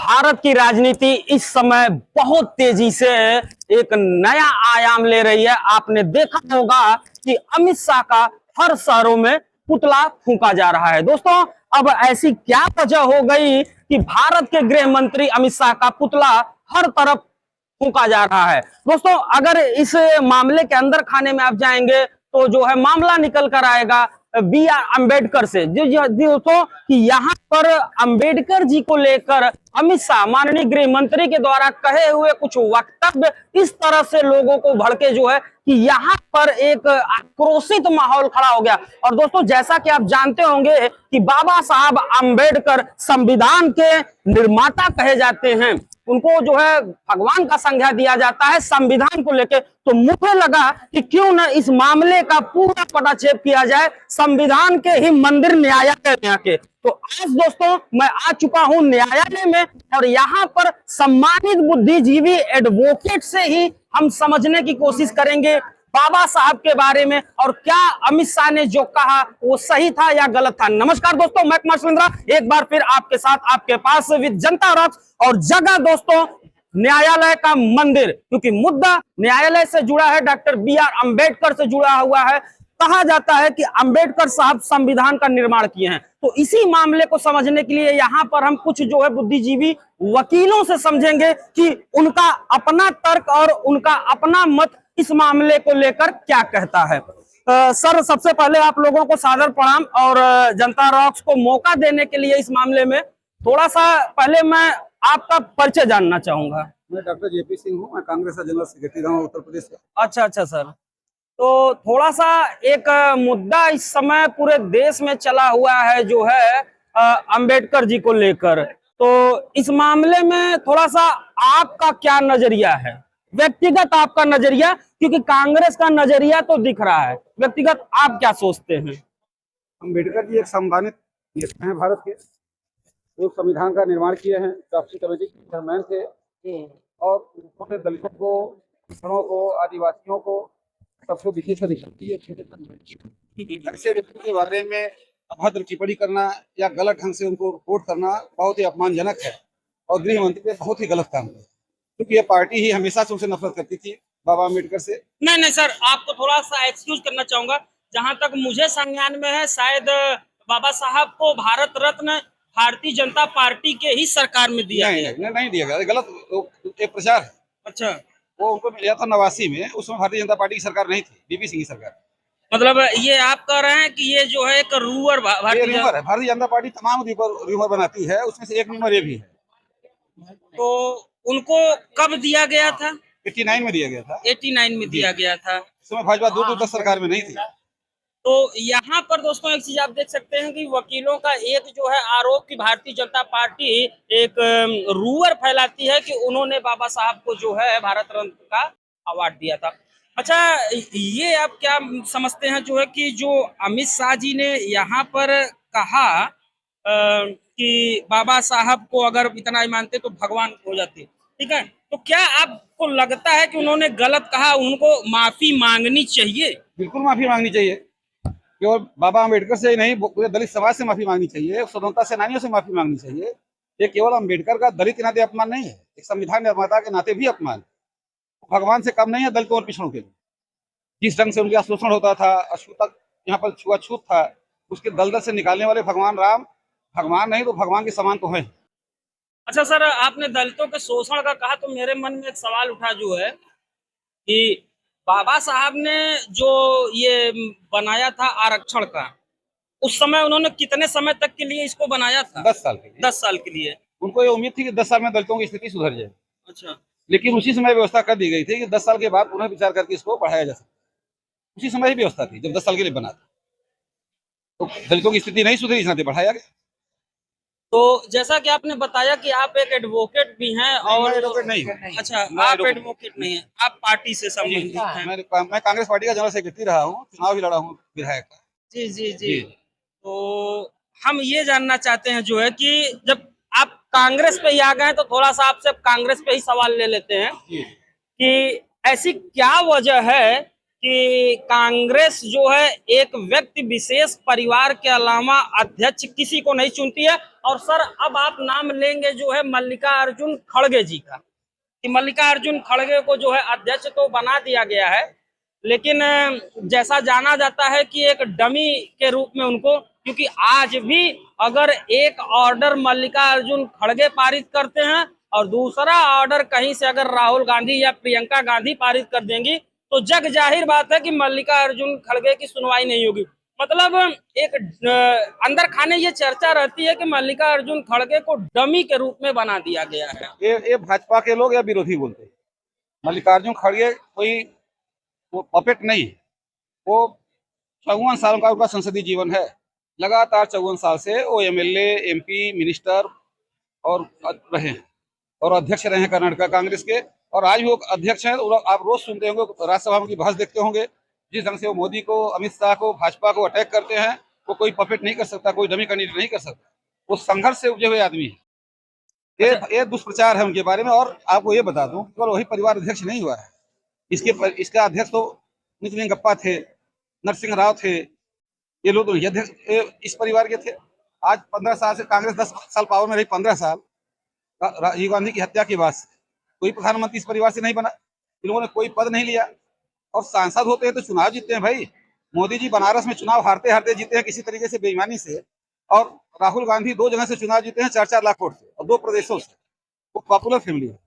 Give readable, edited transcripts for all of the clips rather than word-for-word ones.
भारत की राजनीति इस समय बहुत तेजी से एक नया आयाम ले रही है। आपने देखा होगा कि अमित शाह का हर शहरों में पुतला फूंका जा रहा है। दोस्तों, अब ऐसी क्या वजह हो गई कि भारत के गृह मंत्री अमित शाह का पुतला हर तरफ फूंका जा रहा है? दोस्तों, अगर इस मामले के अंदर खाने में आप जाएंगे तो जो है मामला निकल कर आएगा B.R. अम्बेडकर से। दोस्तों कि यहाँ पर अम्बेडकर जी को लेकर अमित शाह माननीय गृह मंत्री के द्वारा कहे हुए कुछ वक्तव्य इस तरह से लोगों को भड़के जो है कि यहाँ पर एक आक्रोशित माहौल खड़ा हो गया। और दोस्तों, जैसा कि आप जानते होंगे कि बाबा साहब अम्बेडकर संविधान के निर्माता कहे जाते हैं, उनको जो है भगवान का संज्ञा दिया जाता है संविधान को लेकर। तो मुझे लगा कि क्यों न इस मामले का पूरा पटाक्षेप किया जाए संविधान के ही मंदिर न्यायालय में आके। तो आज दोस्तों मैं आ चुका हूं न्यायालय में और यहाँ पर सम्मानित बुद्धिजीवी एडवोकेट से ही हम समझने की कोशिश करेंगे बाबा साहब के बारे में और क्या अमित शाह ने जो कहा वो सही था या गलत था। नमस्कार दोस्तों, मैं कुमार सुरेंद्रा एक बार फिर आपके साथ आपके पास विद जनता रॉक्स। और जगह दोस्तों न्यायालय का मंदिर, क्योंकि मुद्दा न्यायालय से जुड़ा है, डॉक्टर B.R. अम्बेडकर से जुड़ा हुआ है। कहा जाता है कि अम्बेडकर साहब संविधान का निर्माण किए हैं। तो इसी मामले को समझने के लिए यहाँ पर हम कुछ जो है बुद्धिजीवी वकीलों से समझेंगे कि उनका अपना तर्क और उनका अपना मत इस मामले को लेकर क्या कहता है। सर, सबसे पहले आप लोगों को सादर प्रणाम और जनता रॉक्स को मौका देने के लिए इस मामले में थोड़ा सा पहले मैं आपका परिचय जानना चाहूंगा। मैं डॉक्टर JP सिंह हूँ, मैं कांग्रेस का जनरल सेक्रेटरी रहा हूँ उत्तर प्रदेश का। अच्छा सर, तो थोड़ा सा एक मुद्दा इस समय पूरे देश में चला हुआ है जो है अंबेडकर जी को लेकर। तो इस मामले में थोड़ा सा आपका क्या नजरिया है, व्यक्तिगत आपका नजरिया, क्योंकि कांग्रेस का नजरिया तो दिख रहा है, व्यक्तिगत आप क्या सोचते हैं? अम्बेडकर जी एक सम्मानित नेता हैं भारत के, जो संविधान का निर्माण किए हैं, ड्राफ्टिंग कमेटी के चेयरमैन थे और उन्होंने दलितों को, पिछड़ों को, आदिवासियों को सबको विशेष अधिकार दिए। ऐसे व्यक्ति के बारे में अभद्र टिप्पणी करना या गलत ढंग से उनको रिपोर्ट करना बहुत ही अपमानजनक है और गृह मंत्री ने बहुत ही गलत काम किया, क्योंकि ये पार्टी ही हमेशा से उनसे नफरत करती थी, बाबा अम्बेडकर से। नहीं सर, आपको थोड़ा सा एक्सक्यूज करना चाहूंगा। जहां तक मुझे संज्ञान में है, शायद बाबा साहब को भारत रत्न भारतीय जनता पार्टी के ही सरकार में दिया गया। नहीं दिया गया, गलत एक प्रचार है। अच्छा, वो उनको मिला था 89 में, उसमें भारतीय जनता पार्टी की सरकार नहीं थी, बीपी सिंह की सरकार। मतलब ये आप कह रहे हैं कि ये जो है एक रूमर है, भारतीय जनता पार्टी तमाम रूमर बनाती है, उसमें से एक रूमर ये भी है। तो उनको कब दिया गया था? 89 में दिया गया था। 89 में दिया गया था। उस समय भाजपा 2 तक सरकार में नहीं थी। तो यहाँ पर दोस्तों एक चीज आप देख सकते हैं कि वकीलों का एक जो है आरोप कि भारतीय जनता पार्टी एक रूमर फैलाती है कि उन्होंने बाबा साहब को जो है भारत रत्न का अवार्ड दिया था। अच्छा, ये आप क्या समझते हैं जो है कि जो अमित शाह जी ने यहाँ पर कहा कि बाबा साहब को अगर इतना ही मानते तो भगवान हो जाते, ठीक है, तो क्या आपको लगता है कि उन्होंने गलत कहा, उनको माफी मांगनी चाहिए? बिल्कुल माफी मांगनी चाहिए, केवल बाबा अम्बेडकर से ही नहीं, पूरे दलित समाज से माफी मांगनी चाहिए, स्वतंत्रता सेनानियों से माफी मांगनी चाहिए। ये केवल अम्बेडकर का दलित के नाते अपमान नहीं है, एक संविधान निर्माता के नाते भी अपमान, भगवान से कम नहीं है दलितों और पिछड़ों के लिए। जिस ढंग से उनका शोषण होता था, अछूतक यहाँ पर छुआछूत था, उसके दलदल से निकालने वाले भगवान राम भगवान नहीं तो भगवान के समान तो है। अच्छा सर, आपने दलितों के शोषण का कहा तो मेरे मन में एक सवाल उठा जो है कि बाबा साहब ने जो ये बनाया था आरक्षण का, उस समय उन्होंने कितने समय तक के लिए इसको बनाया था? 10 साल के लिए। 10 साल के लिए। उनको ये उम्मीद थी कि 10 साल में दलितों की स्थिति सुधर जाए। अच्छा, लेकिन उसी समय व्यवस्था कर दी गई थी कि 10 साल के बाद पुनः विचार करके इसको बढ़ाया जा सकता। उसी समय ही व्यवस्था थी जब 10 साल के लिए बना था, तो दलितों की स्थिति नहीं सुधरी, इस नाते बढ़ाया गया। तो जैसा कि आपने बताया कि आप एक एडवोकेट भी हैं और एडवोकेट नहीं। अच्छा, आप एडवोकेट नहीं है, आप पार्टी से संबंधित हैं। मैं कांग्रेस पार्टी का जनरल सेक्रेटरी रहा हूँ, चुनाव भी लड़ा हूँ विधायक का। जी। तो हम ये जानना चाहते हैं जो है कि जब आप कांग्रेस पे ही आ गए तो थोड़ा सा आपसे कांग्रेस पे ही सवाल ले लेते हैं कि ऐसी क्या वजह है कि कांग्रेस जो है एक व्यक्ति विशेष परिवार के अलावा अध्यक्ष किसी को नहीं चुनती है। और सर अब आप नाम लेंगे जो है मल्लिकार्जुन खड़गे जी का, कि मल्लिकार्जुन खड़गे को जो है अध्यक्ष तो बना दिया गया है, लेकिन जैसा जाना जाता है कि एक डमी के रूप में उनको, क्योंकि आज भी अगर एक ऑर्डर मल्लिकार्जुन खड़गे पारित करते हैं और दूसरा ऑर्डर कहीं से अगर राहुल गांधी या प्रियंका गांधी पारित कर देंगी तो जग जाहिर बात है कि मल्लिकार्जुन खड़गे की सुनवाई नहीं होगी। मतलब एक अंदर खाने ये चर्चा रहती है कि मल्लिकार्जुन खड़गे को डमी के रूप में बना दिया गया है। ये भाजपा के लोग या विरोधी बोलते हैं। मल्लिकार्जुन खड़गे कोई वो पपेट नहीं है, वो 54 साल का उनका संसदीय जीवन है। लगातार 54 साल से वो एमएलए, एमपी, मिनिस्टर और रहे हैं और अध्यक्ष रहे हैं कर्नाटक कांग्रेस के, और आज भी वो अध्यक्ष हैं। आप रोज सुनते होंगे, राज्यसभा में की बहस देखते होंगे, जिस ढंग से वो मोदी को, अमित शाह को, भाजपा को अटैक करते हैं, वो कोई पपेट नहीं कर सकता, कोई डमी कैंडिडेट नहीं कर सकता। वो संघर्ष से उपजे हुए आदमी है। ये दुष्प्रचार है उनके बारे में। और आपको ये बता दूं, केवल वही परिवार अध्यक्ष नहीं हुआ है, इसका अध्यक्ष तो निजलिंगप्पा थे, नरसिंह राव थे, ये लोग अध्यक्ष इस परिवार के थे। आज 15 साल से कांग्रेस 10 साल पावर में रही, 15 साल राजीव गांधी की हत्या के बाद कोई प्रधानमंत्री इस परिवार से नहीं बना, इन लोगों ने कोई पद नहीं लिया। और सांसद होते हैं तो चुनाव जीतते हैं भाई। मोदी जी बनारस में चुनाव हारते हारते जीते हैं किसी तरीके से, बेईमानी से। और राहुल गांधी 2 जगह से चुनाव जीते हैं, 4-4 लाख वोट से, और 2 प्रदेशों से। वो पॉपुलर फैमिली है।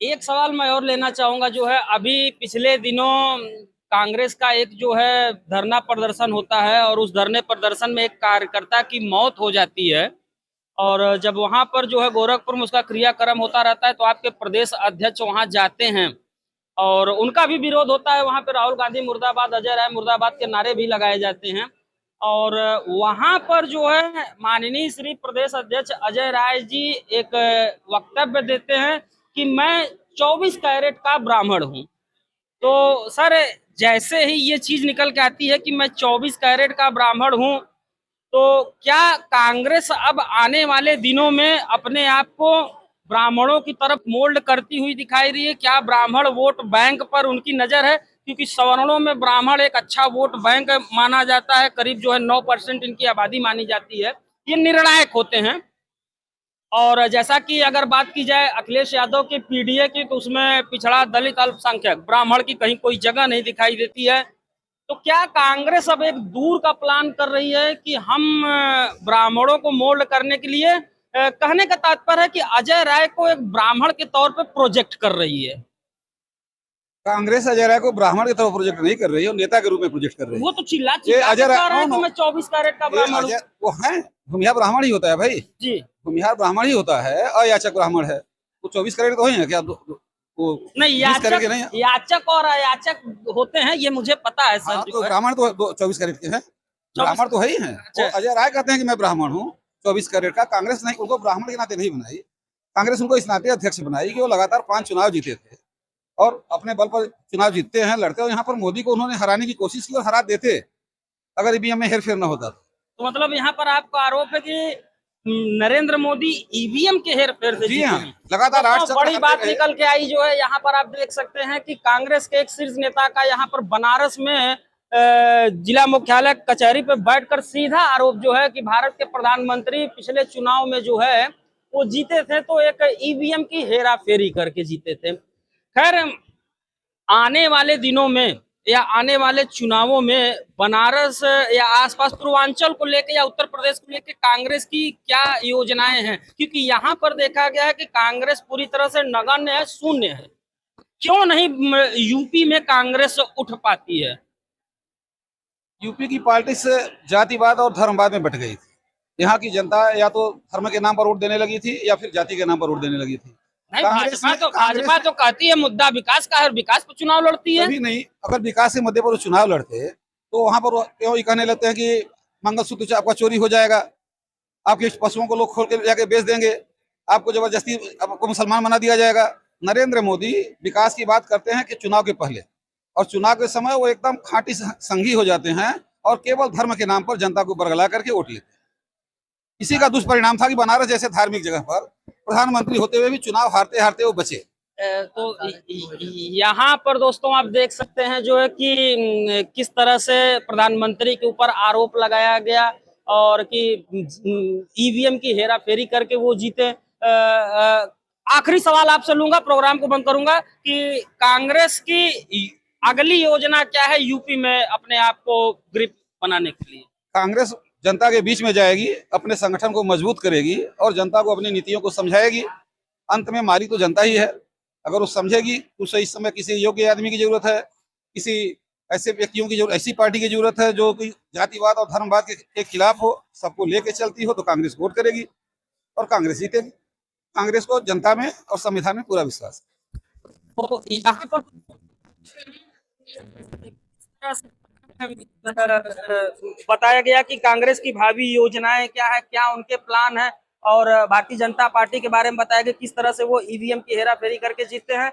एक सवाल मैं और लेना चाहूंगा, जो है अभी पिछले दिनों कांग्रेस का एक जो है धरना प्रदर्शन होता है और उस धरने प्रदर्शन में एक कार्यकर्ता की मौत हो जाती है, और जब वहां पर जो है गोरखपुर में उसका क्रियाक्रम होता रहता है तो आपके प्रदेश अध्यक्ष वहां जाते हैं और उनका भी विरोध होता है। वहां पे राहुल गांधी मुर्दाबाद, अजय राय मुर्दाबाद के नारे भी लगाए जाते हैं। और वहां पर जो है माननीय श्री प्रदेश अध्यक्ष अजय राय जी एक वक्तव्य देते हैं कि मैं 24 कैरेट का ब्राह्मण हूं। तो सर जैसे ही ये चीज निकल के आती है कि मैं 24 कैरेट का ब्राह्मण हूं, तो क्या कांग्रेस अब आने वाले दिनों में अपने आप को ब्राह्मणों की तरफ मोल्ड करती हुई दिखाई रही है? क्या ब्राह्मण वोट बैंक पर उनकी नजर है? क्योंकि सवर्णों में ब्राह्मण एक अच्छा वोट बैंक माना जाता है, करीब जो है 9% इनकी आबादी मानी जाती है। ये निर्णायक होते हैं। और जैसा कि अगर बात की जाए अखिलेश यादव के पीडीए की, तो उसमें पिछड़ा, दलित, अल्पसंख्यक, ब्राह्मण की कहीं कोई जगह नहीं दिखाई देती है। तो क्या कांग्रेस अब एक दूर का प्लान कर रही है कि हम ब्राह्मणों को मोल्ड करने के लिए, कहने का तात्पर्य है कि अजय राय को एक ब्राह्मण के तौर पे प्रोजेक्ट कर रही है? कांग्रेस अजय राय को ब्राह्मण के तौर पर प्रोजेक्ट नहीं कर रही है, वो नेता के रूप में प्रोजेक्ट कर रही है। वो तो चिल्ला ये अजय कह रहा है राय कि मैं 24 कैरेट का ब्राह्मण हूं। वो है, भूमिहार ब्राह्मण ही होता है भाई जी, भूमिहार ब्राह्मण ही होता है, अयाचक ब्राह्मण है। वो 24 कैरेट तो ही है क्या? वो नहीं, याचक और अयाचक होते हैं, ये मुझे पता है सर। तो ब्राह्मण तो 24 कैरेट के हैं, ब्राह्मण तो है ही है। अच्छा। अजय राय कहते हैं कि मैं ब्राह्मण हूँ 24 कैरेट का। कांग्रेस नहीं, उनको ब्राह्मण के नाते नहीं बनाई, कांग्रेस उनको इस नाते अध्यक्ष बनाई कि वो लगातार 5 चुनाव जीते थे और अपने बल पर चुनाव जीतते हैं, लड़ते। और यहाँ पर मोदी को उन्होंने हराने की कोशिश की और हरा देते, अगर ईवीएम में हेरफेर न होता। तो मतलब यहाँ पर आपका आरोप है कि नरेंद्र मोदी ईवीएम के हेरफेर से जी हाँ, लगातार 8 तो बड़ी बात निकल के आई जो है। यहाँ पर आप देख सकते हैं कि कांग्रेस के एक शीर्ष नेता का यहाँ पर बनारस में जिला मुख्यालय कचहरी पे बैठकर सीधा आरोप जो है कि भारत के प्रधानमंत्री पिछले चुनाव में जो है वो जीते थे तो एक ईवीएम की हेरा फेरी करके जीते थे। खैर, आने वाले दिनों में या आने वाले चुनावों में बनारस या आसपास पूर्वांचल को लेकर या उत्तर प्रदेश को लेकर कांग्रेस की क्या योजनाएं हैं? क्योंकि यहाँ पर देखा गया है कि कांग्रेस पूरी तरह से नगण्य है, शून्य है। क्यों नहीं यूपी में कांग्रेस उठ पाती है? यूपी की पार्टी से जातिवाद और धर्मवाद में बट गई थी। यहाँ की जनता या तो धर्म के नाम पर वोट देने लगी थी या फिर जाति के नाम पर वोट देने लगी थी। नहीं, भाजपा तो कहती है मुद्दा विकास का है और विकास पर चुनाव लड़ती है। कभी नहीं, अगर विकास के मुद्दे पर चुनाव लड़ते तो वहां पर क्यों कहने लगते हैं कि मंगलसूत्र आपका चोरी हो जाएगा, आपके पशुओं को लोग खोल के जाके बेच देंगे, आपको जबरदस्ती आपको मुसलमान बना दिया जाएगा। नरेंद्र मोदी विकास की बात करते हैं कि चुनाव के पहले, और चुनाव के समय वो एकदम खांटी संघी हो जाते हैं और केवल धर्म के नाम पर जनता को बरगला करके वोट लेते हैं। इसी का दुष्परिणाम था कि बनारस जैसे धार्मिक जगह पर प्रधानमंत्री होते हुए भी चुनाव हारते हारते वो बचे। तो यहाँ पर दोस्तों आप देख सकते हैं जो है कि किस तरह से प्रधानमंत्री के ऊपर आरोप लगाया गया और कि ईवीएम की हेराफेरी करके वो जीते। आखिरी सवाल आपसे लूंगा, प्रोग्राम को बंद करूंगा, कि कांग्रेस की अगली योजना क्या है यूपी में अपने आप को ग्रिप बनाने के लिए? कांग्रेस जनता के बीच में जाएगी, अपने संगठन को मजबूत करेगी और जनता को अपनी नीतियों को समझाएगी। अंत में मारी तो जनता ही है। अगर वो समझेगी तो उसे इस समय किसी योग्य आदमी की जरूरत है, किसी ऐसे व्यक्तियों की जरूरत, ऐसी पार्टी की जरूरत है जो कि जातिवाद और धर्मवाद के खिलाफ हो, सबको लेके चलती हो, तो कांग्रेस वोट करेगी और कांग्रेस जीतेगी। कांग्रेस को जनता में और संविधान में पूरा विश्वास है। तो यहाँ पर बताया गया कि कांग्रेस की भावी योजनाएं क्या है, क्या उनके प्लान है, और भारतीय जनता पार्टी के बारे में बताया गया किस तरह से वो ईवीएम की हेराफेरी करके जीतते हैं।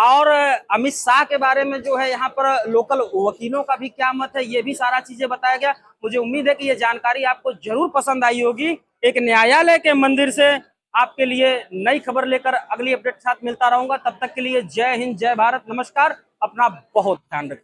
और अमित शाह के बारे में जो है यहाँ पर लोकल वकीलों का भी क्या मत है, ये भी सारा चीजें बताया गया। मुझे उम्मीद है कि ये जानकारी आपको जरूर पसंद आई होगी। एक न्यायालय के मंदिर से आपके लिए नई खबर लेकर अगली अपडेट के साथ मिलता रहूंगा। तब तक के लिए जय हिंद, जय भारत, नमस्कार। अपना बहुत ध्यान रखिए।